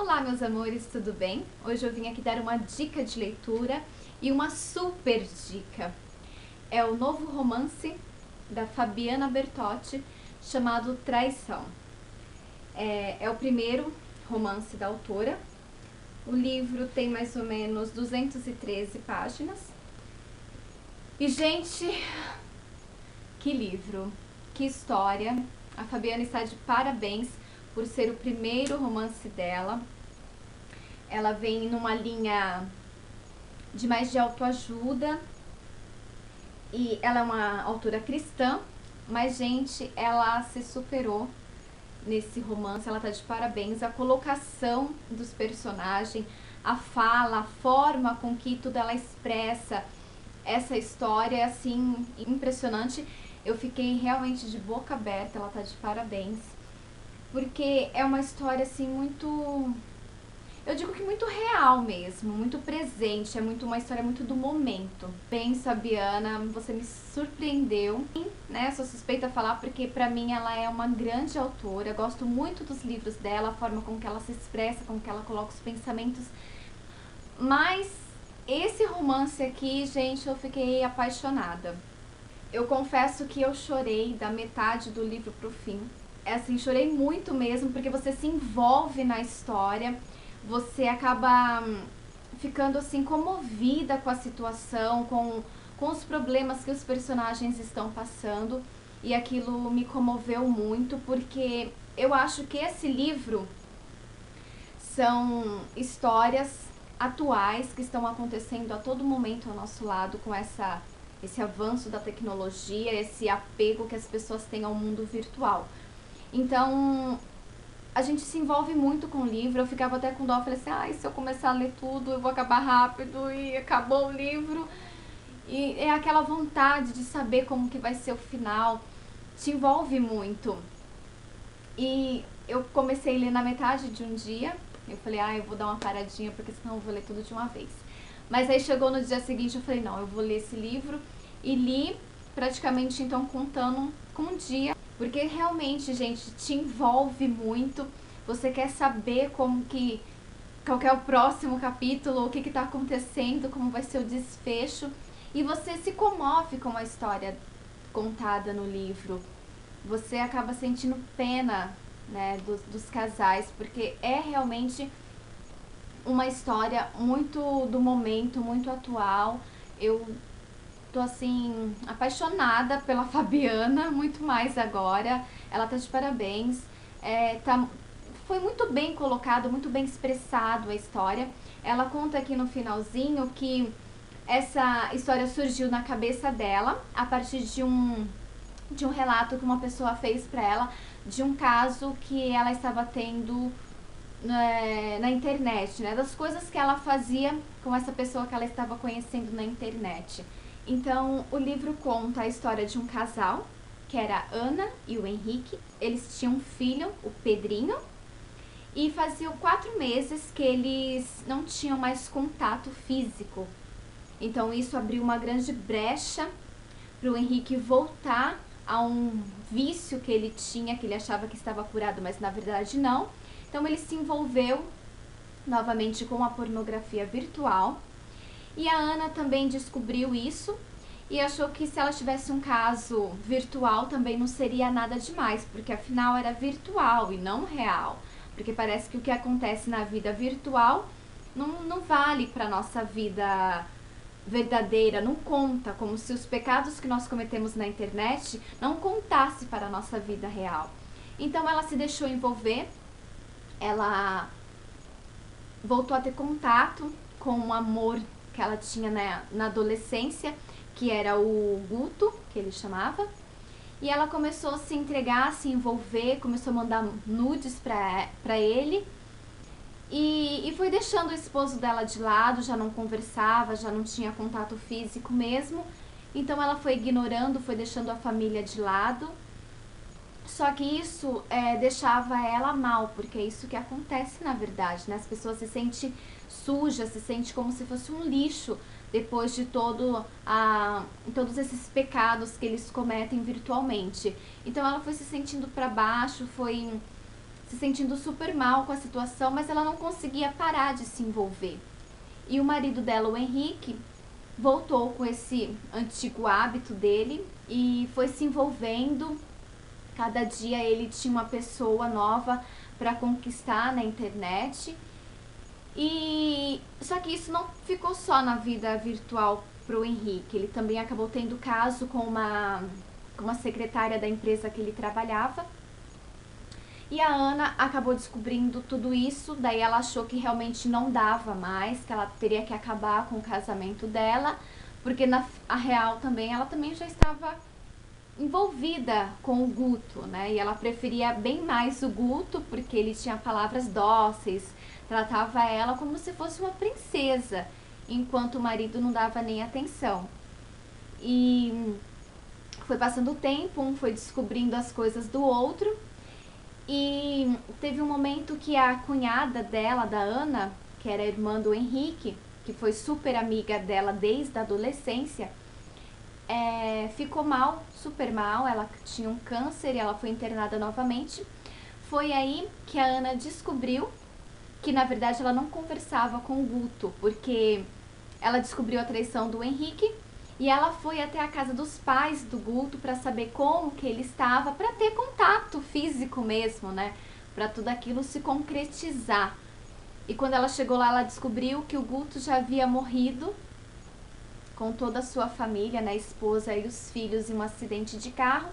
Olá, meus amores, tudo bem? Hoje eu vim aqui dar uma dica de leitura e uma super dica. É o novo romance da Fabiana Bertotti chamado Traição. É o primeiro romance da autora. O livro tem mais ou menos 213 páginas. E, gente, que livro, que história. A Fabiana está de parabéns por ser o primeiro romance dela. Ela vem numa linha de mais de autoajuda e ela é uma autora cristã, mas, gente, ela se superou nesse romance, ela tá de parabéns. A colocação dos personagens, a fala, a forma com que tudo ela expressa essa história é, assim, impressionante. Eu fiquei realmente de boca aberta, ela tá de parabéns, porque é uma história, assim, muito... Eu digo que muito real mesmo, muito presente, é muito uma história muito do momento. Bem, Fabiana, você me surpreendeu, né? Sou suspeita a falar porque pra mim ela é uma grande autora, eu gosto muito dos livros dela, a forma com que ela se expressa, com que ela coloca os pensamentos. Mas esse romance aqui, gente, eu fiquei apaixonada. Eu confesso que eu chorei da metade do livro pro fim. É assim, chorei muito mesmo, porque você se envolve na história, você acaba ficando assim comovida com a situação, com os problemas que os personagens estão passando, e aquilo me comoveu muito, porque eu acho que esse livro são histórias atuais que estão acontecendo a todo momento ao nosso lado, com esse avanço da tecnologia, esse apego que as pessoas têm ao mundo virtual. Então, a gente se envolve muito com o livro. Eu ficava até com dó, falei assim, ai, se eu começar a ler tudo, eu vou acabar rápido, e acabou o livro. E é aquela vontade de saber como que vai ser o final, te envolve muito. E eu comecei a ler na metade de um dia, eu falei, eu vou dar uma paradinha, porque senão eu vou ler tudo de uma vez. Mas aí chegou no dia seguinte, eu falei, não, eu vou ler esse livro, e li praticamente, então, contando com um dia, porque realmente, gente, te envolve muito, você quer saber qual que é o próximo capítulo, o que tá acontecendo, como vai ser o desfecho, e você se comove com a história contada no livro. Você acaba sentindo pena, né, dos casais, porque é realmente uma história muito do momento, muito atual. Eu tô, assim, apaixonada pela Fabiana, muito mais agora. Ela tá de parabéns. Foi muito bem colocado, muito bem expressado a história. Ela conta aqui no finalzinho que essa história surgiu na cabeça dela a partir de um relato que uma pessoa fez pra ela de um caso que ela estava tendo na internet, né? Das coisas que ela fazia com essa pessoa que ela estava conhecendo na internet. Então, o livro conta a história de um casal, que era a Ana e o Henrique. Eles tinham um filho, o Pedrinho, e faziam 4 meses que eles não tinham mais contato físico. Então, isso abriu uma grande brecha para o Henrique voltar a um vício que ele tinha, que ele achava que estava curado, mas na verdade não. Então ele se envolveu novamente com a pornografia virtual. E a Ana também descobriu isso e achou que se ela tivesse um caso virtual também não seria nada demais, porque afinal era virtual e não real. Porque parece que o que acontece na vida virtual não vale para a nossa vida verdadeira, não conta, como se os pecados que nós cometemos na internet não contasse para a nossa vida real. Então ela se deixou envolver, ela voltou a ter contato com o amor que ela tinha na adolescência, que era o Guto, que ele chamava, e ela começou a se entregar, a se envolver, começou a mandar nudes pra ele, e foi deixando o esposo dela de lado, já não conversava, já não tinha contato físico mesmo. Então ela foi ignorando, foi deixando a família de lado. Só que isso deixava ela mal, porque é isso que acontece na verdade, né? As pessoas se sentem sujas, se sentem como se fosse um lixo depois de todos esses pecados que eles cometem virtualmente. Então ela foi se sentindo para baixo, foi se sentindo super mal com a situação, mas ela não conseguia parar de se envolver. E o marido dela, o Henrique, voltou com esse antigo hábito dele e foi se envolvendo. Cada dia ele tinha uma pessoa nova para conquistar na internet. E só que isso não ficou só na vida virtual pro Henrique. Ele também acabou tendo caso com uma secretária da empresa que ele trabalhava. E a Ana acabou descobrindo tudo isso, daí ela achou que realmente não dava mais, que ela teria que acabar com o casamento dela, porque a real também, ela também já estava envolvida com o Guto, né? E ela preferia bem mais o Guto, porque ele tinha palavras dóceis, tratava ela como se fosse uma princesa, enquanto o marido não dava nem atenção. E foi passando o tempo, um foi descobrindo as coisas do outro. E teve um momento que a cunhada dela, da Ana, que era irmã do Henrique, que foi super amiga dela desde a adolescência, ficou mal, super mal. Ela tinha um câncer e ela foi internada novamente. Foi aí que a Ana descobriu que, na verdade, ela não conversava com o Guto, porque ela descobriu a traição do Henrique e ela foi até a casa dos pais do Guto para saber como que ele estava, para ter contato físico mesmo, né? Para tudo aquilo se concretizar. E quando ela chegou lá, ela descobriu que o Guto já havia morrido com toda a sua família, né? A esposa e os filhos, em um acidente de carro.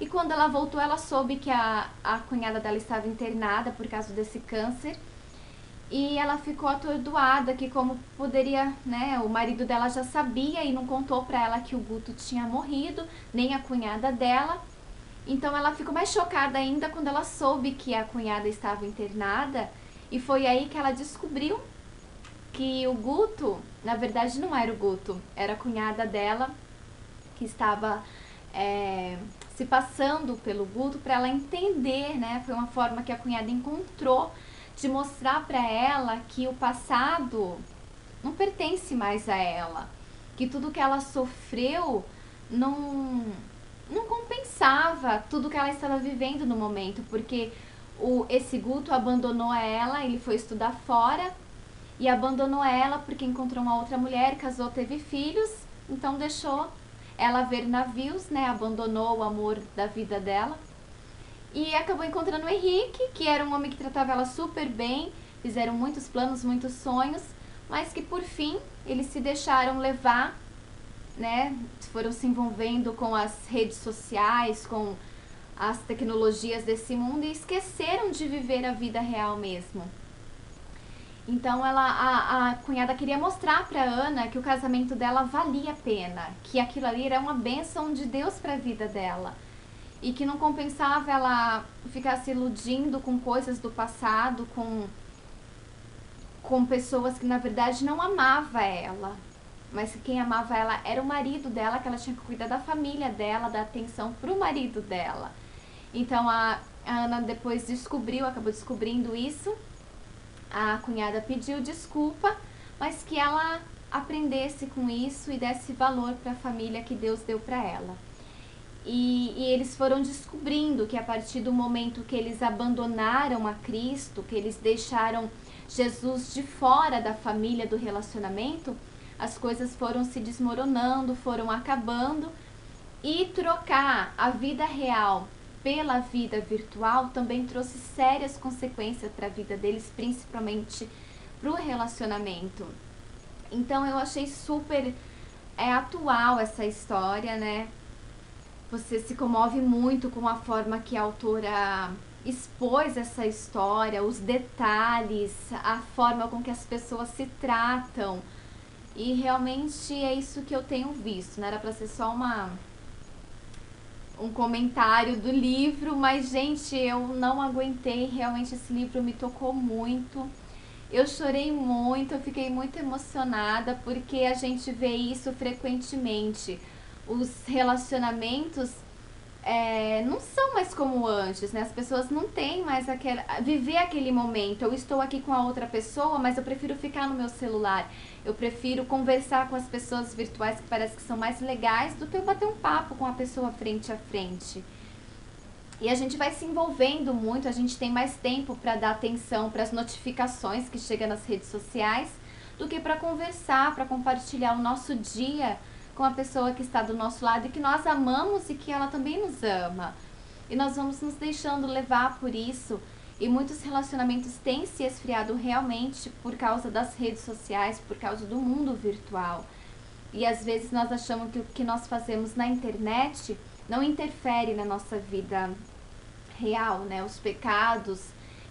E quando ela voltou, ela soube que a cunhada dela estava internada por causa desse câncer. E ela ficou atordoada, que como poderia, né, o marido dela já sabia e não contou pra ela que o Guto tinha morrido, nem a cunhada dela. Então ela ficou mais chocada ainda quando ela soube que a cunhada estava internada. E foi aí que ela descobriu que o Guto, na verdade não era o Guto, era a cunhada dela que estava se passando pelo Guto para ela entender, né? Foi uma forma que a cunhada encontrou de mostrar para ela que o passado não pertence mais a ela, que tudo que ela sofreu não compensava tudo que ela estava vivendo no momento, porque esse Guto abandonou ela, ele foi estudar fora e abandonou ela porque encontrou uma outra mulher, casou, teve filhos, então deixou ela ver navios, né? Abandonou o amor da vida dela. E acabou encontrando o Henrique, que era um homem que tratava ela super bem, fizeram muitos planos, muitos sonhos, mas que por fim eles se deixaram levar, né? Foram se envolvendo com as redes sociais, com as tecnologias desse mundo e esqueceram de viver a vida real mesmo. Então a cunhada queria mostrar para Ana que o casamento dela valia a pena, que aquilo ali era uma bênção de Deus para a vida dela. E que não compensava ela ficar se iludindo com coisas do passado, com pessoas que na verdade não amavam ela. Mas que quem amava ela era o marido dela, que ela tinha que cuidar da família dela, dar atenção pro marido dela. Então a Ana depois acabou descobrindo isso. A cunhada pediu desculpa, mas que ela aprendesse com isso e desse valor para a família que Deus deu para ela. E eles foram descobrindo que a partir do momento que eles abandonaram a Cristo, que eles deixaram Jesus de fora da família, do relacionamento, as coisas foram se desmoronando, foram acabando. E trocar a vida real pela vida virtual também trouxe sérias consequências para a vida deles, principalmente para o relacionamento. Então eu achei super atual essa história, né? Você se comove muito com a forma que a autora expôs essa história, os detalhes, a forma com que as pessoas se tratam. E realmente é isso que eu tenho visto, né? Era pra ser só um comentário do livro, mas, gente, eu não aguentei. Realmente esse livro me tocou muito. Eu chorei muito, eu fiquei muito emocionada, porque a gente vê isso frequentemente. Os relacionamentos não são mais como antes, né? As pessoas não têm mais viver aquele momento. Eu estou aqui com a outra pessoa, mas eu prefiro ficar no meu celular. Eu prefiro conversar com as pessoas virtuais, que parece que são mais legais, do que eu bater um papo com a pessoa frente a frente. E a gente vai se envolvendo muito, a gente tem mais tempo para dar atenção para as notificações que chegam nas redes sociais do que para conversar, para compartilhar o nosso dia com a pessoa que está do nosso lado e que nós amamos e que ela também nos ama. E nós vamos nos deixando levar por isso. E muitos relacionamentos têm se esfriado realmente por causa das redes sociais, por causa do mundo virtual. E às vezes nós achamos que o que nós fazemos na internet não interfere na nossa vida real, né? Os pecados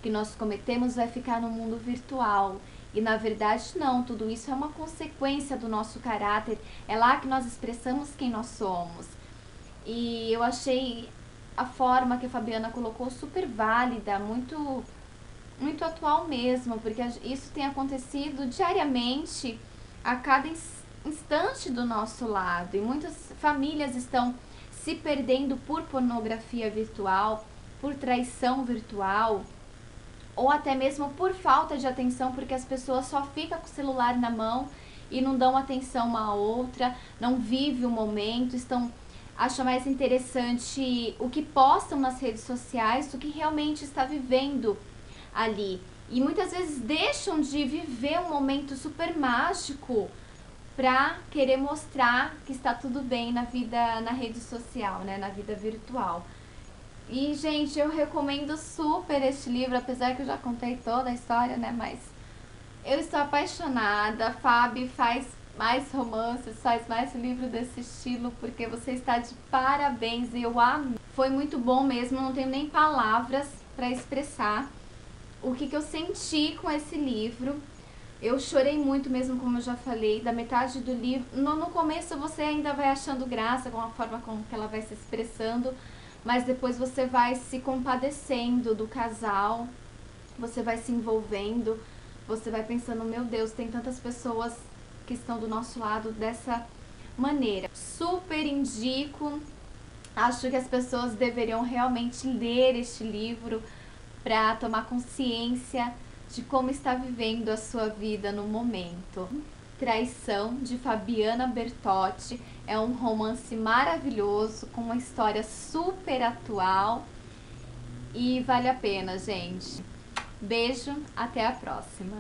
que nós cometemos vai ficar no mundo virtual. E na verdade não, tudo isso é uma consequência do nosso caráter. É lá que nós expressamos quem nós somos. E eu achei a forma que a Fabiana colocou super válida, muito atual mesmo, porque isso tem acontecido diariamente a cada instante do nosso lado. E muitas famílias estão se perdendo por pornografia virtual, por traição virtual, ou até mesmo por falta de atenção, porque as pessoas só ficam com o celular na mão e não dão atenção uma à outra, não vivem o momento, acham mais interessante o que postam nas redes sociais do que realmente está vivendo ali. E muitas vezes deixam de viver um momento super mágico pra querer mostrar que está tudo bem na vida, na rede social, né, na vida virtual. E, gente, eu recomendo super este livro, apesar que eu já contei toda a história, né, mas eu estou apaixonada. A Fabi faz mais romances, faz mais livro desse estilo, porque você está de parabéns e eu amo. Foi muito bom mesmo, não tenho nem palavras para expressar o que eu senti com esse livro. Eu chorei muito mesmo, como eu já falei, da metade do livro. No começo você ainda vai achando graça com a forma como que ela vai se expressando, mas depois você vai se compadecendo do casal, você vai se envolvendo, você vai pensando, meu Deus, tem tantas pessoas que estão do nosso lado dessa maneira. Super indico, acho que as pessoas deveriam realmente ler este livro para tomar consciência de como está vivendo a sua vida no momento. Traição, de Fabiana Bertotti, é um romance maravilhoso, com uma história super atual e vale a pena, gente. Beijo, até a próxima!